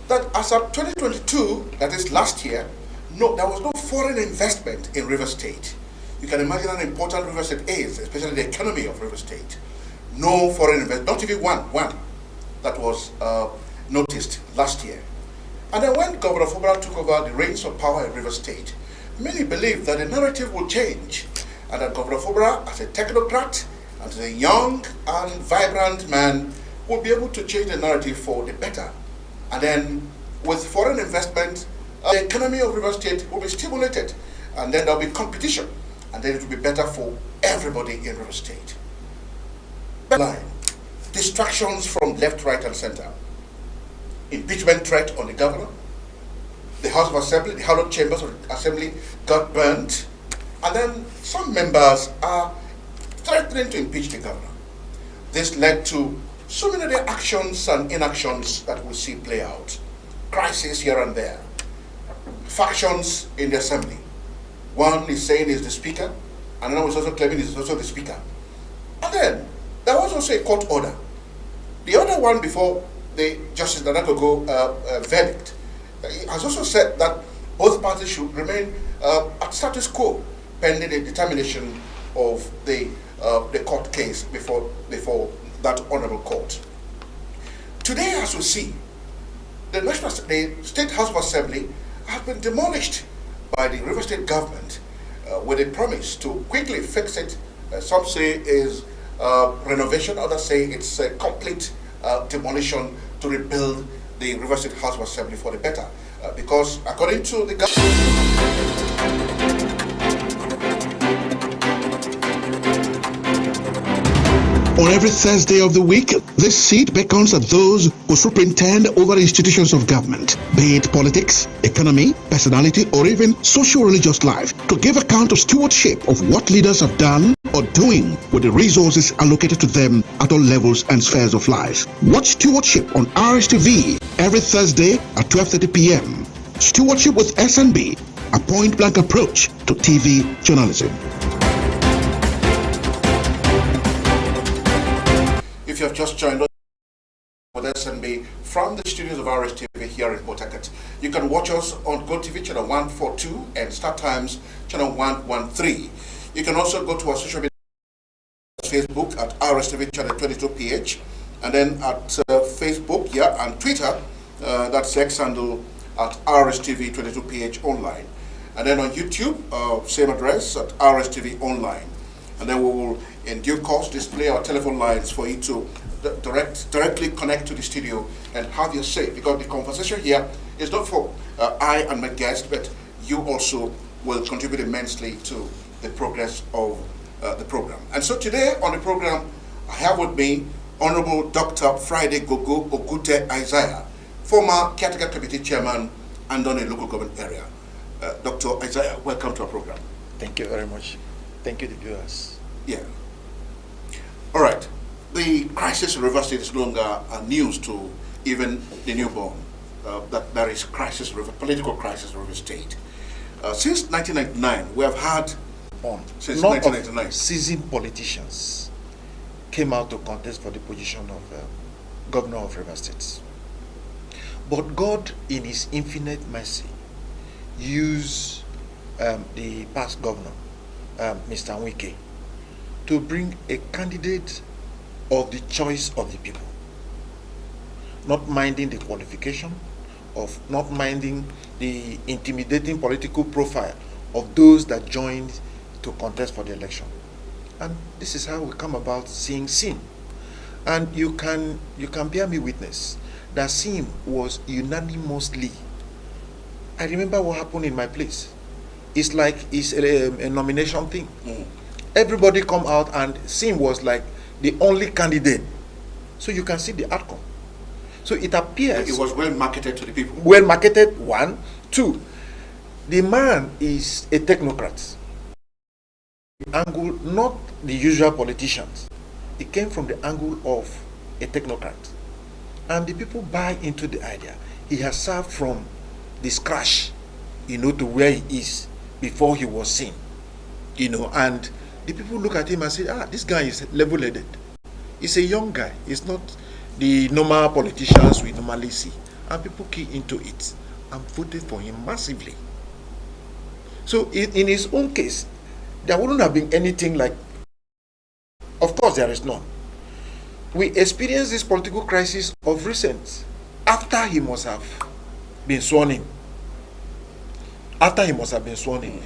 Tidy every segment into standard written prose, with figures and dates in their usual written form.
that as of 2022, that is last year, no, there was no foreign investment in River State. You can imagine how important River State is, especially the economy of River State. No foreign investment, not even one that was noticed last year. And then when Governor Fubara took over the reins of power in River State, many believed that the narrative would change and that Governor Fubara, as a technocrat and as a young and vibrant man, would be able to change the narrative for the better. And then with foreign investment, the economy of River State will be stimulated, and then there will be competition, and then it will be better for everybody in River State. Line, distractions from left, right, and center. Impeachment threat on the governor. The House of Assembly, the hallowed chambers of the Assembly got burnt, and then some members are threatening to impeach the governor. This led to so many of the actions and inactions that we see play out. Crises here and there. Factions in the Assembly. One is saying he's the Speaker, and another is also claiming he's also the Speaker. And then there was also a court order. The other one before the Justice Nanagogo verdict has also said that both parties should remain at status quo pending the determination of the court case before that honorable court. Today, as we see, the State House of Assembly has been demolished by the River State government with a promise to quickly fix it. Some say is renovation, others say it's a complete demolition to rebuild the River State House of Assembly for the better. Because according to the government, on every Thursday of the week, this seat beckons at those who superintend over institutions of government, be it politics, economy, personality, or even social-religious life, to give account of stewardship of what leaders have done or doing with the resources allocated to them at all levels and spheres of life. Watch Stewardship on Rstv every Thursday at 12:30 p.m. Stewardship with SNB, a point-blank approach to TV journalism. If you have just joined us with SNB from the studios of Rstv here in Port Harcourt, you can watch us on GoTV channel 142 and Star Times channel 113. You can also go to our social media, Facebook at Rstv channel 22PH, and then at Facebook, and Twitter, that's X handle at Rstv 22PH online. And then on YouTube, same address at Rstv online. And then we will, in due course, display our telephone lines for you to directly connect to the studio and have your say. Because the conversation here is not for I and my guest, but you also will contribute immensely to the progress of the program. And so today on the program, I have with me Honorable Dr. Friday Gogo Ogute Isaiah, former Caretaker Committee Chairman and on a local government area. Dr. Isaiah, welcome to our program. Thank you very much. Thank you, the viewers. Yeah. All right. The crisis in River State is no longer news to even the newborn. That there is political crisis in River State. Since 1999, we have had. Since None 1999, of seasoned politicians came out to contest for the position of governor of River State. But God, in His infinite mercy, used the past governor, Mr. Wike, to bring a candidate of the choice of the people, not minding the qualification, of not minding the intimidating political profile of those that joined to contest for the election. And this is how we come about seeing Sim. And you can bear me witness that Sim was unanimously. I remember what happened in my place. It's like it's a nomination thing. Everybody come out and Sim was like the only candidate. So you can see the outcome. So it appears it was well marketed to the people. Well marketed, one. Two, the man is a technocrat. Angle, not the usual politicians. It came from the angle of a technocrat. And the people buy into the idea. He has served from the scratch, to where he is before he was seen. And the people look at him and say, this guy is level-headed. He's a young guy. He's not the normal politicians we normally see. and people key into it and voted for him massively. So in his own case, there wouldn't have been anything like, of course there is none. We experienced this political crisis of recent after he must have been sworn in. After he must have been sworn in,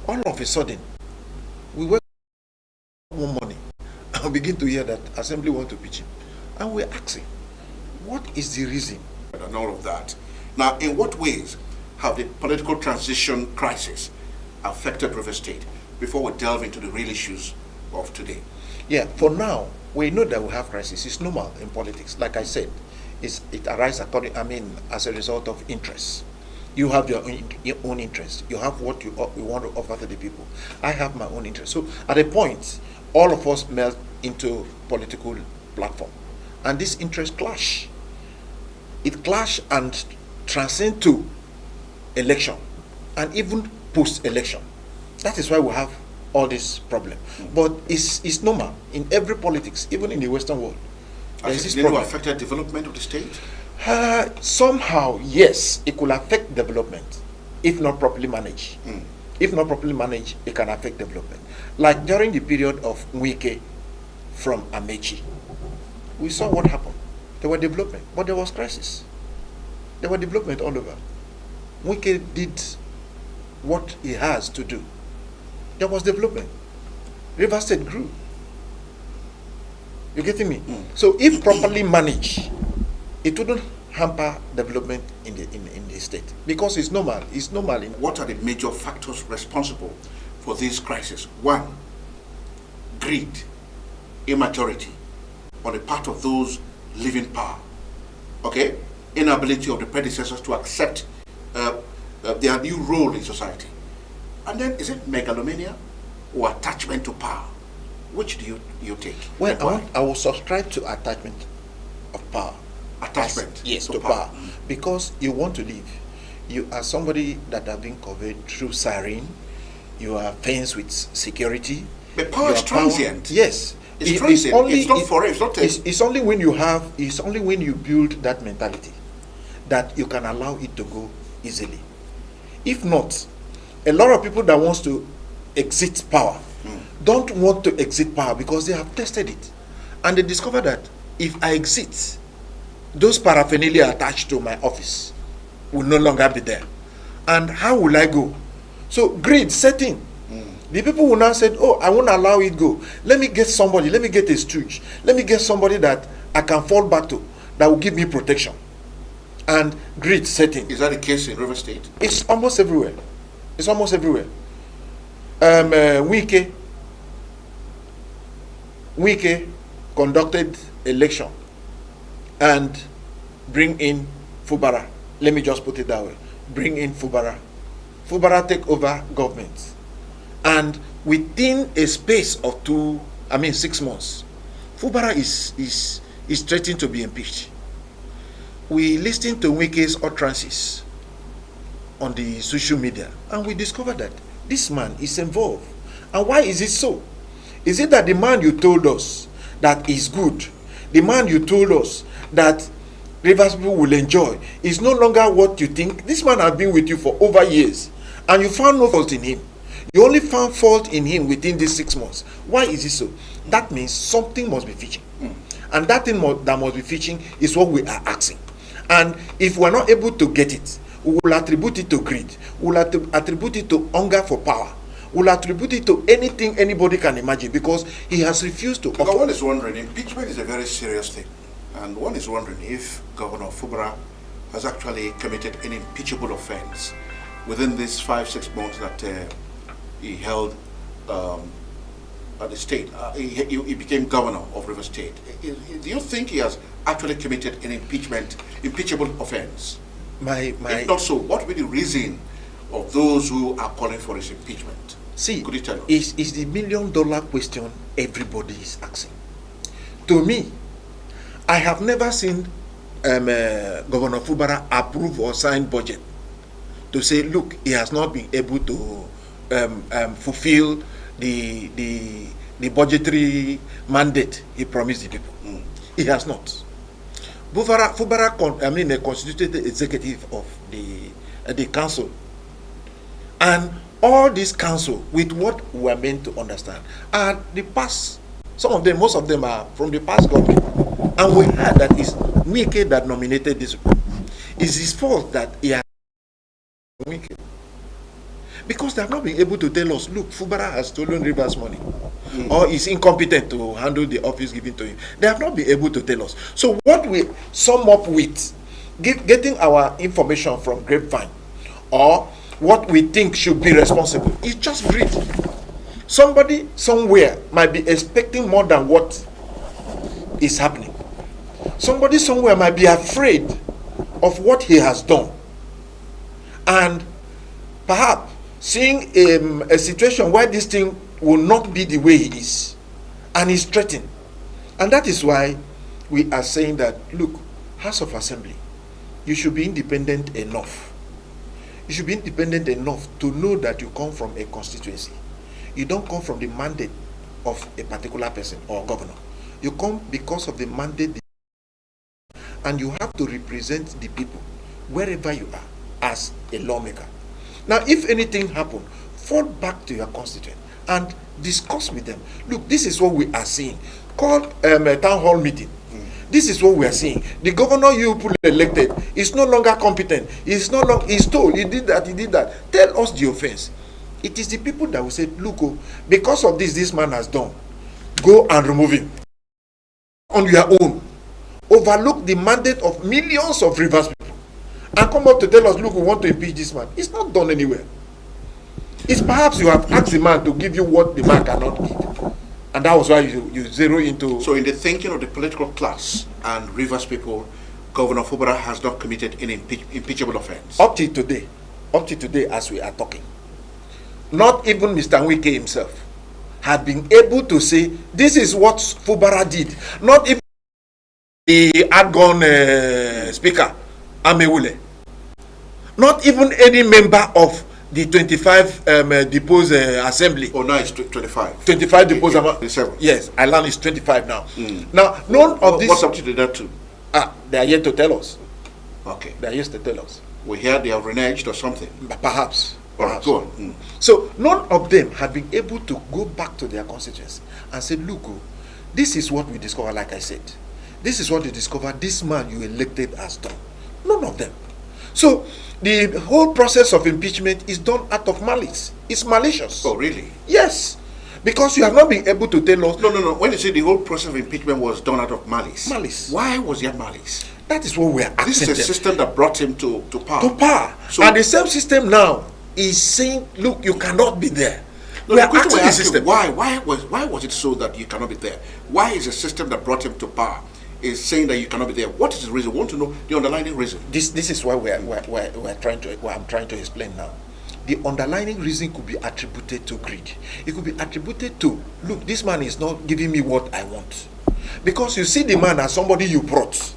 all of a sudden, we wake up one morning and begin to hear that Assembly want to pitch him. And we're asking, what is the reason? And all of that. Now, in what ways have the political transition crisis affected River State before we delve into the real issues of today? Yeah, for now, we know that we have crisis. It's normal in politics. Like I said, it arises as a result of interest. You have your own interest. You have what you want to offer to the people. I have my own interest. So at a point, all of us melt into political platform. And this interest clash. It clash and transcend to election and even post-election. That is why we have all this problem. But it's normal in every politics, even in the Western world. Has it affected development of the state? Somehow, yes, it could affect development if not properly managed. If not properly managed, it can affect development. Like during the period of Nwike from Amechi, we saw what happened. There were development, but there was crisis. There were development all over. Nwike did what he has to do. There was development. River State grew. You getting me? So if properly managed, it wouldn't hamper development in the state because it's normal. It's normal. What are the major factors responsible for this crisis? One, greed, immaturity on the part of those living power. Okay, inability of the predecessors to accept their new role in society. And then, is it megalomania or attachment to power? Which do you take? Well, I will subscribe to attachment of power. Attachment? Yes, to power. Because you want to live. You are somebody that have been covered through siren. You are fenced with security. But power is transient. Yes. It's transient. It's not forever. It's only when you have. It's only when you build that mentality that you can allow it to go easily. If not, a lot of people that wants to exit power don't want to exit power because they have tested it, and they discover that if I exit, those paraphernalia attached to my office will no longer be there, and how will I go? So greed set in. The people will now say, oh, I won't allow it go. Let me get somebody, let me get a stooge, let me get somebody that I can fall back to, that will give me protection. And greed set in. Is that the case in River State? It's almost everywhere. It's almost everywhere. Wike conducted election and bring in Fubara. Let me just put it that way. Bring in Fubara. Fubara take over government. And within a space of 6 months, Fubara is threatened to be impeached. We listened to Wike's utterances on the social media, and we discovered that this man is involved. And why is it so? Is it that the man you told us that is good, the man you told us that Rivers people will enjoy, is no longer what you think? This man has been with you for over years, and you found no fault in him. You only found fault in him within these 6 months. Why is it so? That means something must be fitting. And that thing that must be fitting is what we are asking. And if we're not able to get it, we will attribute it to greed. We will attribute it to hunger for power. We will attribute it to anything anybody can imagine because he has refused to. Because one is wondering, impeachment is a very serious thing. And one is wondering if Governor Fubara has actually committed an impeachable offense within these 5-6 months that he held at the state. He became governor of River State. Do you think he has actually committed an impeachable offense? If not so, what will be the reason of those who are calling for his impeachment? See, could you tell us? It's the $1 million question everybody is asking. To me, I have never seen Governor Fubara approve or sign budget to say, look, he has not been able to fulfill the budgetary mandate he promised the people. He has not. Fubara constituted the executive of the council, and all this council with what we are meant to understand are the past. Some of them, most of them are from the past government, and we heard that it's Wike that nominated this. It's his fault that he has Wike, because they have not been able to tell us, look, Fubara has stolen Rivers money, or is incompetent to handle the office given to him. They have not been able to tell us. So what we sum up with, getting our information from grapevine, or what we think should be responsible, is just greed. Somebody somewhere might be expecting more than what is happening. Somebody somewhere might be afraid of what he has done, and perhaps seeing a situation where this thing will not be the way it is, and is threatened. And that is why we are saying that, look, House of Assembly, you should be independent enough. You should be independent enough to know that you come from a constituency. You don't come from the mandate of a particular person or governor. You come because of the mandate, and you have to represent the people wherever you are as a lawmaker. Now, if anything happens, fall back to your constituent and discuss with them. Look, this is what we are seeing. Call a town hall meeting. This is what we are seeing. The governor you elected is no longer competent. He's no longer. He's told he did that. He did that. Tell us the offense. It is the people that will say, look, because of this man has done. Go and remove him on your own. Overlook the mandate of millions of Rivers people and come up to tell us, look, we want to impeach this man. It's not done anywhere. It's perhaps you have asked the man to give you what the man cannot give. And that was why you zero into... So in the thinking of the political class and Rivers people, Governor Fubara has not committed an impeachable offense. Up till today as we are talking, not even Mr. Wike himself had been able to say, this is what Fubara did. Not even the outgone speaker, Amewule. Not even any member of the 25 deposed assembly. Oh, now it's 25. 25 deposed. 27. Yes, Ireland is 25 now. Now, none of this... What's up to that too? They are yet to tell us. Okay. They are yet to tell us. We hear they have reneged or something. Perhaps. All right, go on. So, none of them have been able to go back to their constituents and say, look, this is what we discovered, like I said. This is what we discovered this man you elected has done. None of them. So, the whole process of impeachment is done out of malice. It's malicious. Oh, really? Yes. Because you have not been able to tell us... No. When you say the whole process of impeachment was done out of malice. Malice. Why was there malice? That is what we are asking. This is a system that brought him to power. To power. So, and the same system now is saying, look, you cannot be there. No, we are asking the system. Why was it so that you cannot be there? Why is a system that brought him to power is saying that you cannot be there? What is the reason? We want to know the underlying reason. This is why I'm trying to explain now. The underlying reason could be attributed to greed. It could be attributed to, look, this man is not giving me what I want. Because you see the man as somebody you brought.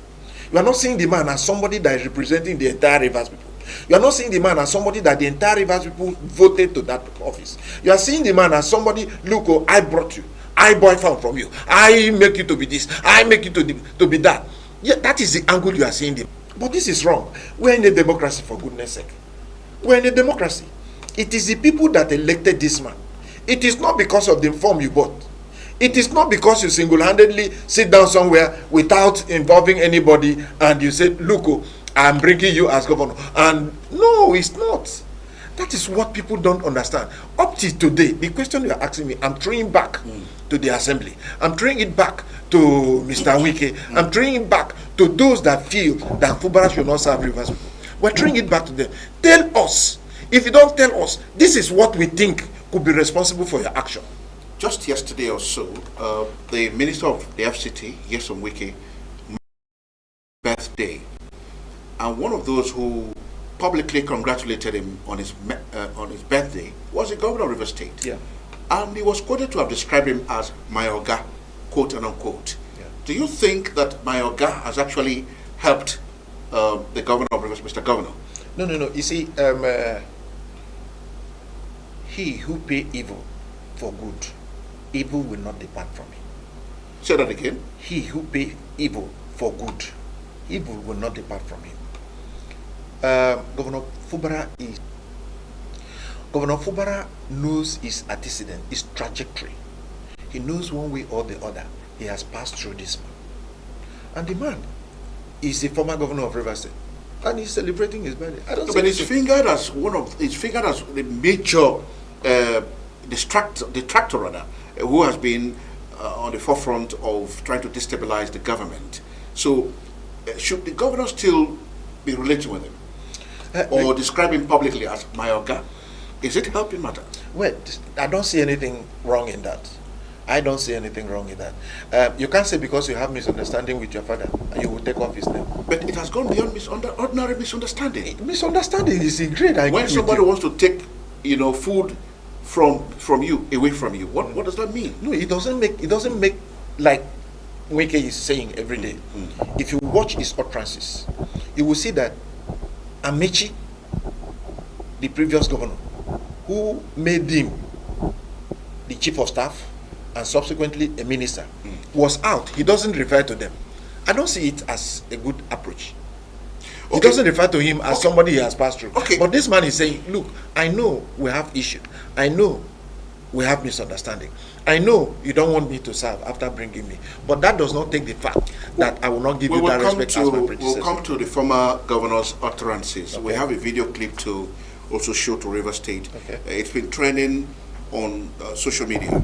You are not seeing the man as somebody that is representing the entire Rivers people. You are not seeing the man as somebody that the entire Rivers people voted to that office. You are seeing the man as somebody, look, I brought you. I boyfriend from you. I make you to be this. I make you to be that. Yeah, that is the angle you are seeing them. But this is wrong. We're in a democracy, for goodness sake. We're in a democracy. It is the people that elected this man. It is not because of the form you bought. It is not because you single-handedly sit down somewhere without involving anybody and you say, look, I'm bringing you as governor. And no, it's not. That is what people don't understand. Up to today, the question you are asking me, I'm throwing back to the assembly. I'm throwing it back to Mr. Wike. I'm throwing it back to those that feel that Fubara should not serve Rivers. We're throwing it back to them. Tell us. If you don't tell us, this is what we think could be responsible for your action. Just yesterday or so, the Minister of the FCT, Nyesom Wike, birthday, and one of those who publicly congratulated him on his birthday was the governor of Rivers State. Yeah. And he was quoted to have described him as my Oga, quote and unquote. Yeah. Do you think that my Oga has actually helped the governor of Rivers, Mr. Governor? No. You see, he who pay evil for good, evil will not depart from him. Say that again. He who pay evil for good, evil will not depart from him. Governor Fubara knows his antecedent, his trajectory. He knows one way or the other he has passed through this man. And the man is the former governor of Rivers State, and he's celebrating his birthday. I don't but he's fingered as the major detractor rather, who has been on the forefront of trying to destabilize the government. So, should the governor still be relating with him, or describe him publicly as Mayoga? Is it helping matters? Well, I don't see anything wrong in that. I don't see anything wrong in that. You can't say because you have misunderstanding with your father, and you will take off his name. But it has gone beyond ordinary misunderstanding. Misunderstanding is great. When somebody wants to take, food from you, away from you, what does that mean? No, it doesn't make like Wike is saying every day. If you watch his utterances, you will see that Amechi, the previous governor, who made him the chief of staff and subsequently a minister, was out. He doesn't refer to them. I don't see it as a good approach. He doesn't refer to him as somebody he has passed through. But this man is saying, look, I know we have issue. I know we have misunderstanding. I know you don't want me to serve after bringing me. But that does not take the fact that I will not give you that respect as my predecessor. We'll come to the former governor's utterances. We have a video clip to also show to Rivers State. It's been trending on social media,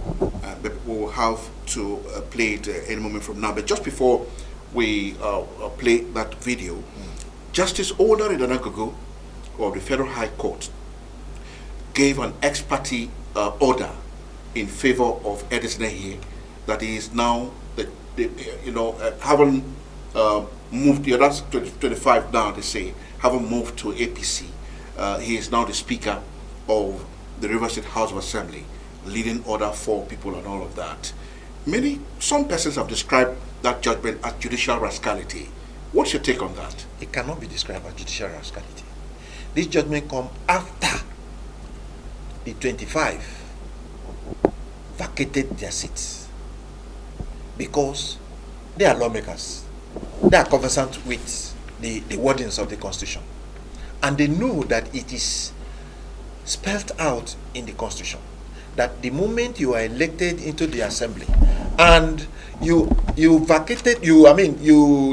but we will have to play it any moment from now. But just before we play that video, Justice Oda Idanagogo of the Federal High Court gave an ex parte order in favor of Edison here, that he is now haven't moved. That's 25 now. They say haven't moved to APC. He is now the Speaker of the Rivers State House of Assembly, leading order for people and all of that. Some persons have described that judgment as judicial rascality. What's your take on that? It cannot be described as judicial rascality. This judgment comes after the 25 vacated their seats because they are lawmakers. They are conversant with the wordings of the Constitution, and they know that it is spelled out in the Constitution that the moment you are elected into the assembly and you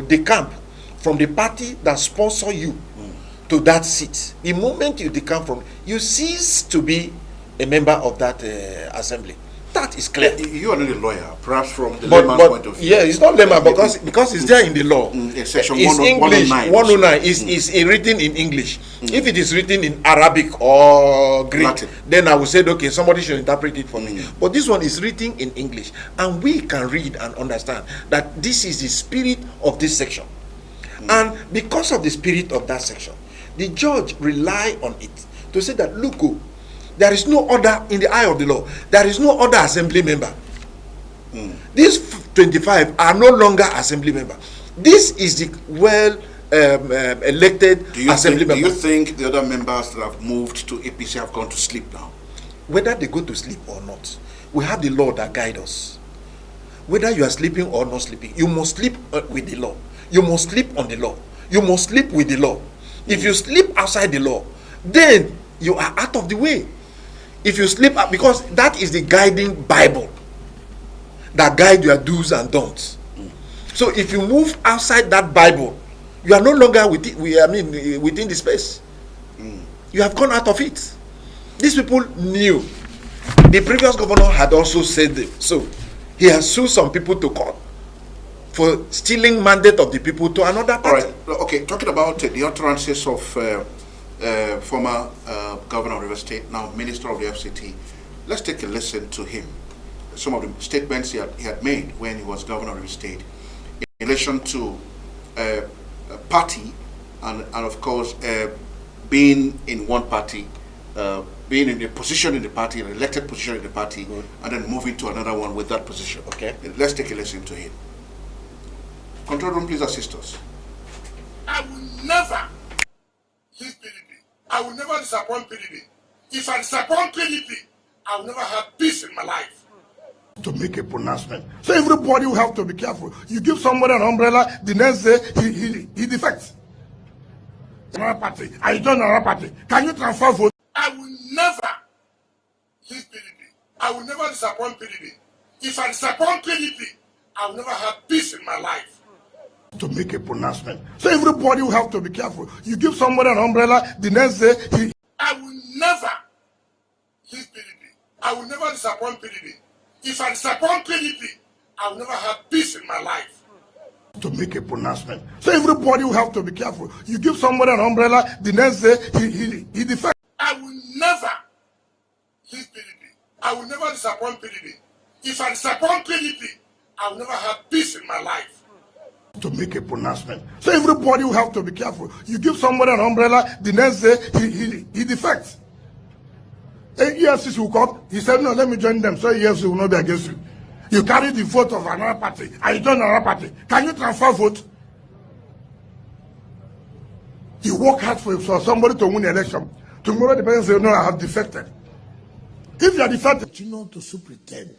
decamp from the party that sponsor you to that seat, the moment you decamp from, you cease to be a member of that assembly. That is clear. You are not a lawyer, perhaps from the layman's point of view. Yeah, it's not layman because it's there in the law. Section it's 109. 109 is written in English. If it is written in Arabic or Greek, Latin, then I would say, okay, somebody should interpret it for me. But this one is written in English, and we can read and understand that this is the spirit of this section. And because of the spirit of that section, the judge rely on it to say that, look, there is no order in the eye of the law. There is no other assembly member. These 25 are no longer assembly member. This is the elected assembly member. Do you think the other members that have moved to APC have gone to sleep now? Whether they go to sleep or not, we have the law that guides us. Whether you are sleeping or not sleeping, you must sleep with the law. You must sleep on the law. You must sleep with the law. If you sleep outside the law, then you are out of the way. If you sleep up, because that is the guiding Bible that guide your do's and don'ts. So if you move outside that Bible, you are no longer within the space. You have gone out of it. These people knew. The previous governor had also said so. He has sued some people to court for stealing mandate of the people to another party. All right. Okay, talking about the utterances of former governor of Rivers State, now Minister of the FCT, let's take a listen to him. Some of the statements he had made when he was governor of Rivers State in relation to a party and of course being in one party, being in a position in the party, an elected position in the party, and then moving to another one with that position. Okay. Let's take a listen to him. Control room, please assist us. I will never leave PDP. I will never disappoint PDP. If I disappoint PDP, I will never have peace in my life. to make a pronouncement. So everybody will have to be careful. You give somebody an umbrella, the next day he defects. Another party, I join another party. Can you transfer vote? I will never leave PDP. I will never disappoint PDP. If I disappoint PDP, I will never have peace in my life. To make a pronouncement. So everybody will have to be careful. You give somebody an umbrella, the next day I will never leave PDP. I will never disappoint PDP. If I disappoint PDP, I will never have peace in my life. To make a pronouncement. So everybody will have to be careful. You give somebody an umbrella, the next day he defects. I will never leave PDP. I will never disappoint PDP. If I disappoint PDP, I will never have peace in my life. To make a pronouncement. So everybody will have to be careful. You give somebody an umbrella, the next day he defects. EFCC will come. He said, no, let me join them, so EFCC will not be against you. You carry the vote of another party. I join another party. Can you transfer vote? You work hard for somebody to win the election. Tomorrow the person say, no, I have defected. If you are defected, you know, to superintend,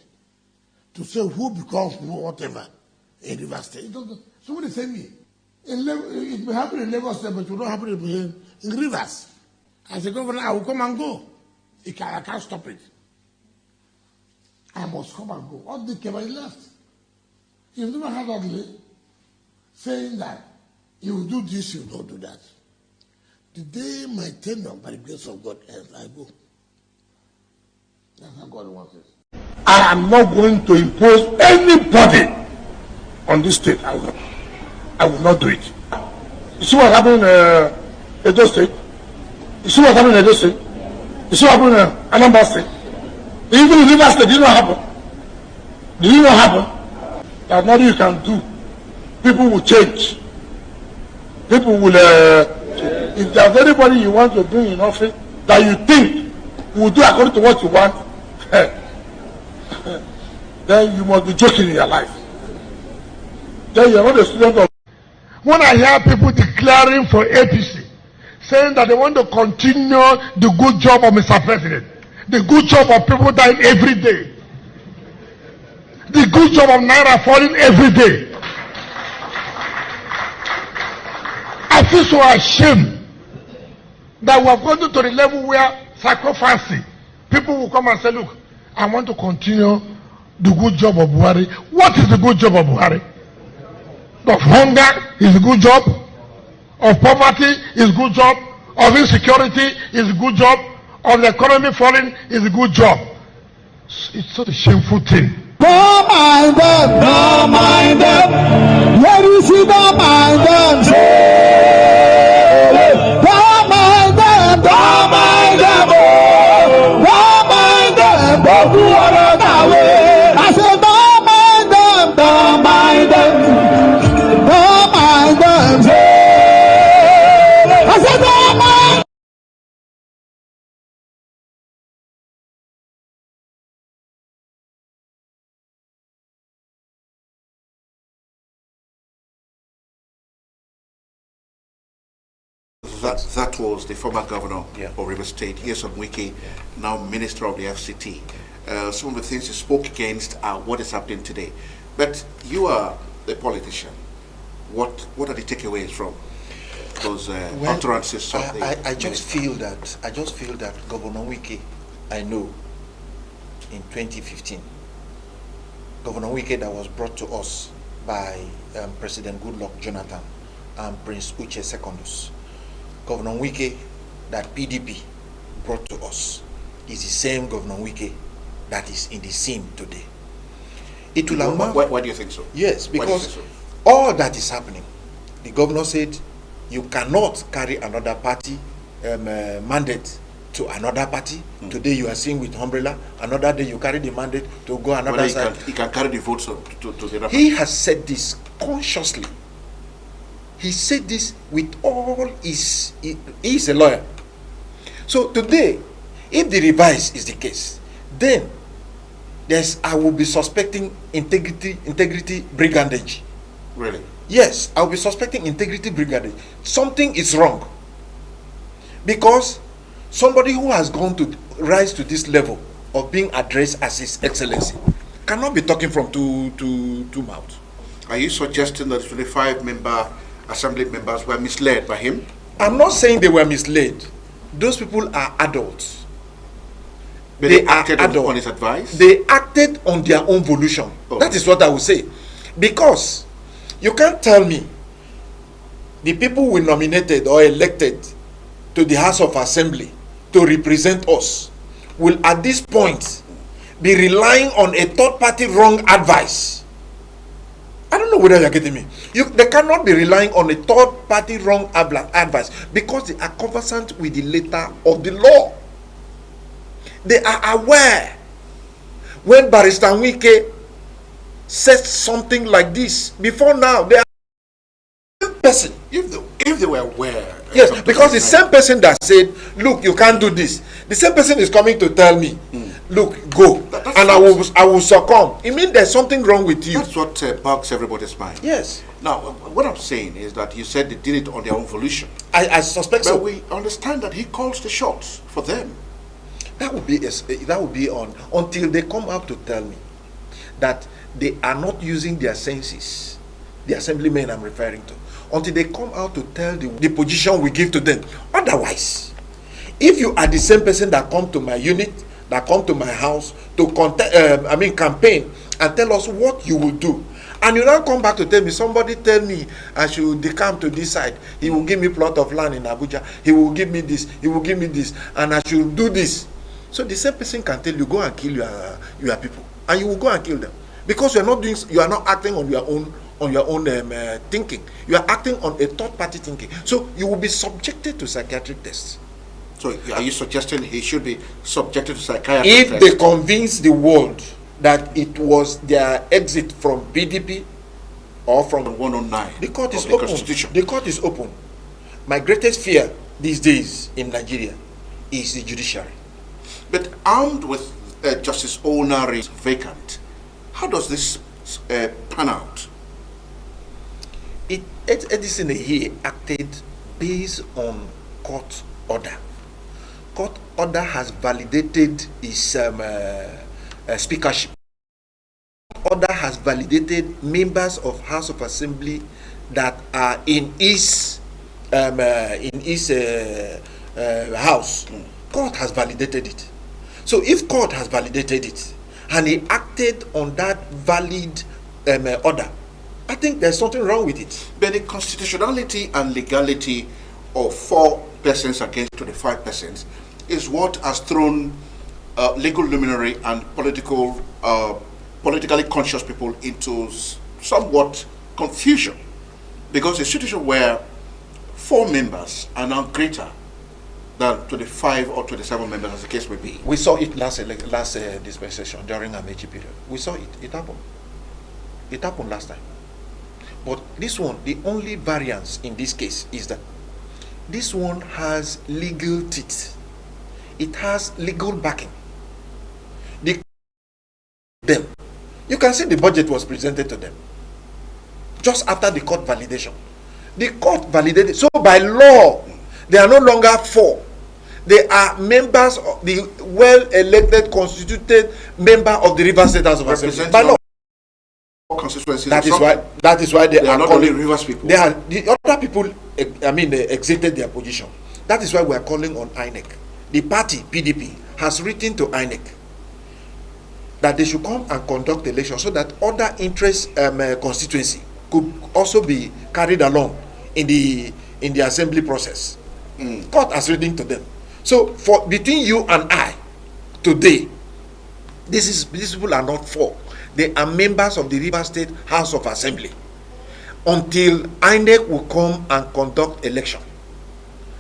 to say who becomes who, whatever, in River State. Somebody say me. It may happen in Lagos State, but it will not happen in Rivers. As a governor, I will come and go. I can't stop it. I must come and go. All the Kevin left. You've never heard of me saying that you will do this, you will not do that. The day my tenure, by the grace of God, ends, I go. That's how God wants it. I am not going to impose anybody on this state. I will not do it. You see what happened in Edo State? You see what happened in Edo State? You see what happened in Anambra State? Even in River State, did not happen. Did it not happen? There's nothing you can do. People will change. People will, if there's anybody you want to bring in office that you think will do according to what you want, then you must be joking in your life. Then you're not a student of. When I hear people declaring for APC, saying that they want to continue the good job of Mr. President, the good job of people dying every day, the good job of Naira falling every day, I feel so ashamed that we have gotten to the level where sacrificing, people will come and say, look, I want to continue the good job of Buhari. What is the good job of Buhari? Of hunger is a good job, of poverty is a good job, of insecurity is a good job, of the economy falling is a good job. It's such a shameful thing. Don't mind them, don't mind them. When you see don't mind them, don't mind them, don't mind them, don't mind them, don't do another way. I said don't mind them, don't mind them, don't mind them. I said don't mind. That was the former governor of River State, Yeson Wike, now Minister of the FCT. Some of the things he spoke against are what is happening today. But you are a politician. What are the takeaways from those utterances? I just feel that Governor Wike, I know, in 2015, Governor Wike that was brought to us by President Goodluck Jonathan and Prince Uche Secondus. Governor Wike that PDP brought to us is the same Governor Wike that is in the scene today. It will amount. Why do you think so? Yes, because all that is happening, the governor said you cannot carry another party mandate to another party. Today you are seeing with umbrella, another day you carry the mandate to go another side. He can carry the votes to the other. He has said this consciously. He said this with all his. He is a lawyer. So today, if the revise is the case, then I will be suspecting integrity brigandage. Really? Yes, I will be suspecting integrity brigandage. Something is wrong. Because somebody who has gone to rise to this level of being addressed as His Excellency cannot be talking from two mouths. Are you suggesting that the 25-member assembly members were misled by him? I'm not saying they were misled. Those people are adults. But they acted on his advice? They acted on their own volition. Oh. That is what I would say. Because you can't tell me the people we nominated or elected to the House of Assembly to represent us will at this point be relying on a third-party wrong advice. I don't know whether you're getting me. They cannot be relying on a third-party wrong advice because they are conversant with the letter of the law. They are aware when Barrister Wike said something like this before now. They are the same person. If they were aware. Yes, because the same person that said, look, you can't do this. The same person is coming to tell me, look, go. And I will succumb. It means there's something wrong with you. That's what bugs everybody's mind. Yes. Now, what I'm saying is that you said they did it on their own volition. I suspect but so. We understand that he calls the shots for them. That would be on until they come out to tell me that they are not using their senses. The assemblymen I'm referring to. Until they come out to tell the position we give to them. Otherwise, if you are the same person that come to my unit, that come to my house to campaign and tell us what you will do, and you now come back to tell me, somebody tell me I should decamp to this side, he will give me plot of land in Abuja, he will give me this, he will give me this, and I should do this. So the same person can tell you, go and kill your people, and you will go and kill them because you are not acting on your own thinking. You are acting on a third-party thinking. So you will be subjected to psychiatric tests. So are you suggesting he should be subjected to psychiatric if tests? they convince the world that it was their exit from PDP or from 109 the court is of the open. Constitution. The court is open. My greatest fear these days in Nigeria is the judiciary. But armed with Justice Onari vacant, how does this pan out? Edison here acted based on court order. Court order has validated his speakership. Order has validated members of House of Assembly that are in his house. Court has validated it. So if court has validated it and he acted on that valid order, I think there's something wrong with it. But the constitutionality and legality of 4 persons against 25 persons is what has thrown legal luminary and politically conscious people into somewhat confusion, because a situation where 4 members are now greater than 25 or 27 members, as the case may be. We saw it last dispensation during Amechi period. We saw it. It happened. It happened last time. But this one, the only variance in this case is that this one has legal teeth. It has legal backing. You can see the budget was presented to them just after the court validation. The court validated. So by law, they are no longer 4. They are members of the well-elected, constituted member of the Rivers State House of Assembly. By law. That is why they are not calling only Rivers people. They are the other people. Exited their position. That is why we are calling on INEC. The party PDP has written to INEC that they should come and conduct elections so that other interest constituency could also be carried along in the assembly process. Court has written to them. So for between you and I today, these people are not 4. They are members of the River State House of Assembly until INEC will come and conduct election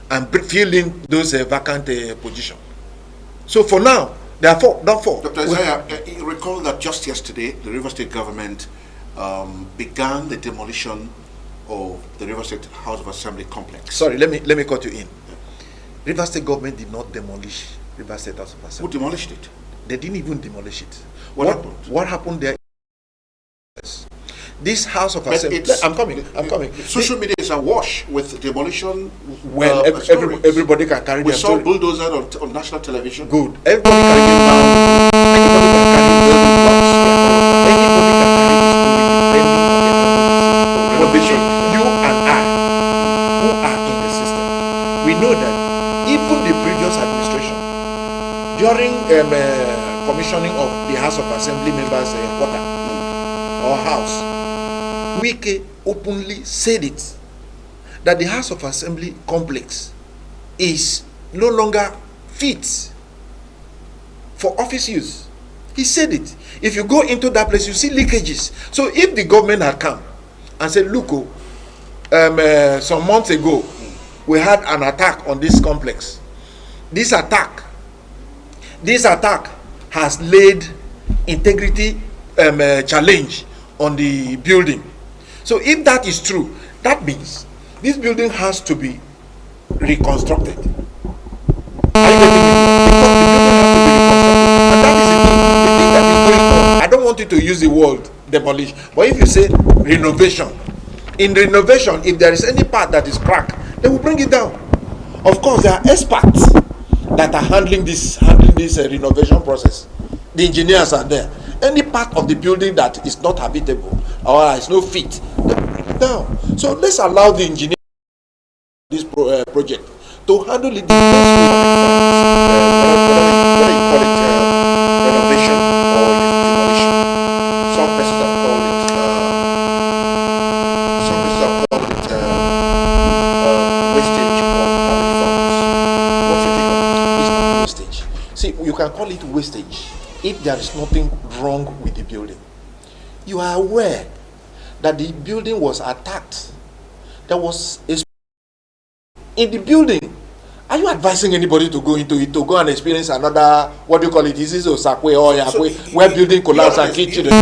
and fill in those vacant positions. So for now, there are 4, not 4. Dr. Isaiah, you recall that just yesterday, the River State government began the demolition of the River State House of Assembly complex. Sorry, let me cut you in. River State government did not demolish River State House of Assembly. Who demolished it? They didn't even demolish it. What happened? What happened there? This House of Assembly. I'm coming. Social media is awash with demolition. Well, everybody can carry. We saw bulldozer on national television. Good. Everybody can carry building blocks. Anybody can carry the story depending on the angle they see. Renovation, you and I, who are in the system, we know that even the previous administration, during commissioning of the House of Assembly members' quarter or house, Wike openly said it, that the House of Assembly complex is no longer fit for office use. He said it. If you go into that place, you see leakages. So if the government had come and said, look, some months ago, we had an attack on this complex. This attack has laid integrity challenge on the building. So if that is true, that means this building has to be reconstructed. Are you getting me? Because the building has to be reconstructed. And that is the thing that is going on. I don't want you to use the word demolish, but if you say renovation, in renovation, if there is any part that is cracked, they will bring it down. Of course, there are experts that are handling this renovation process. The engineers are there. Any part of the building that is not habitable or is no fit, they will bring it down. So let's allow the engineer this project to handle it. Whether you call it renovation or it is demolition. Some persons have called it wastage of public funds. What's your take on it? It's not wastage. See, you can call it wastage if there is nothing wrong with the building. You are aware that the building was attacked. There was a in the building. Are you advising anybody to go into it, to go and experience another, what do you call it, disease or sakwe or yakwe, where building collapse and kill children?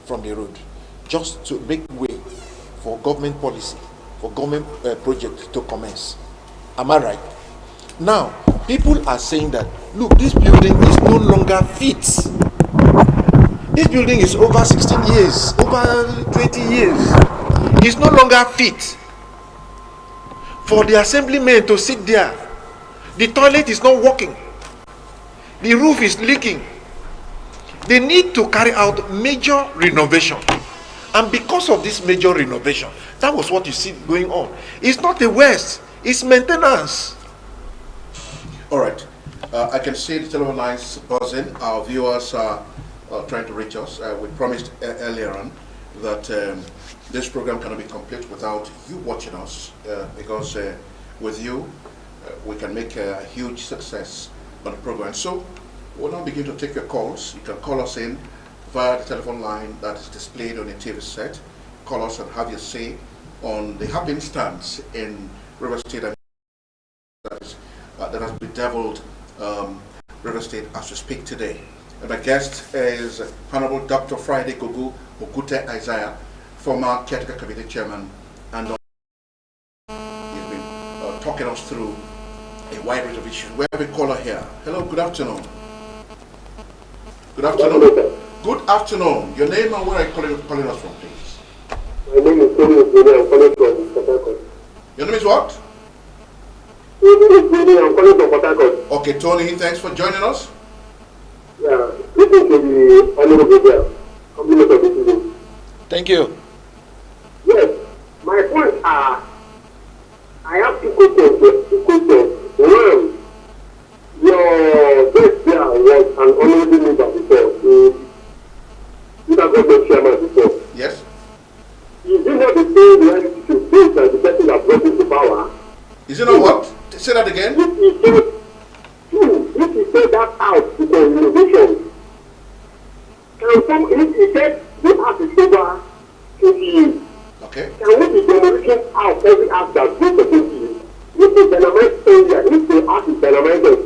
From the road, just to make way for government policy, for government project to commence. Am I right? Now, people are saying that, look, this building is no longer fit. This building is over 16 years, over 20 years. It's no longer fit for the assemblymen to sit there. The toilet is not working. The roof is leaking. They need to carry out major renovation. And because of this major renovation, that was what you see going on. It's not a waste, it's maintenance. All right. I can see the telephone lines buzzing. Our viewers are trying to reach us. We promised earlier on that this program cannot be complete without you watching us, because with you, we can make a huge success on the program. So we'll now begin to take your calls. You can call us in via the telephone line that is displayed on the TV set. Call us and have your say on the happenstance in River State that has bedeviled River State as we speak today. And my guest is Honorable Dr. Friday Gogu Ogute Isaiah, former Caretaker Committee Chairman, and he's been talking us through a wide range of issues. We have a caller here. Hello, good afternoon. Good afternoon. Good afternoon. Your name and where are you calling us from, please? My name is Tony. I'm calling from Port Harcourt. Your name is what? Tony. I'm calling from Port Harcourt. Okay, Tony, thanks for joining us. Yeah, this is the Honorable Girl. Compliment of this evening. Thank you. Yes, my points are, I have two questions. One, your guest there was an honorable member before. You have got chairman before. Yes. Is it not the same reality to face that the person that brought into power? Is it not what? Say that again. If he said that out with the innovation, if he said the act is over 20 years, Okay. can we be demolishing out every act that goes against you? If the dynamite area, if the act is dynamited,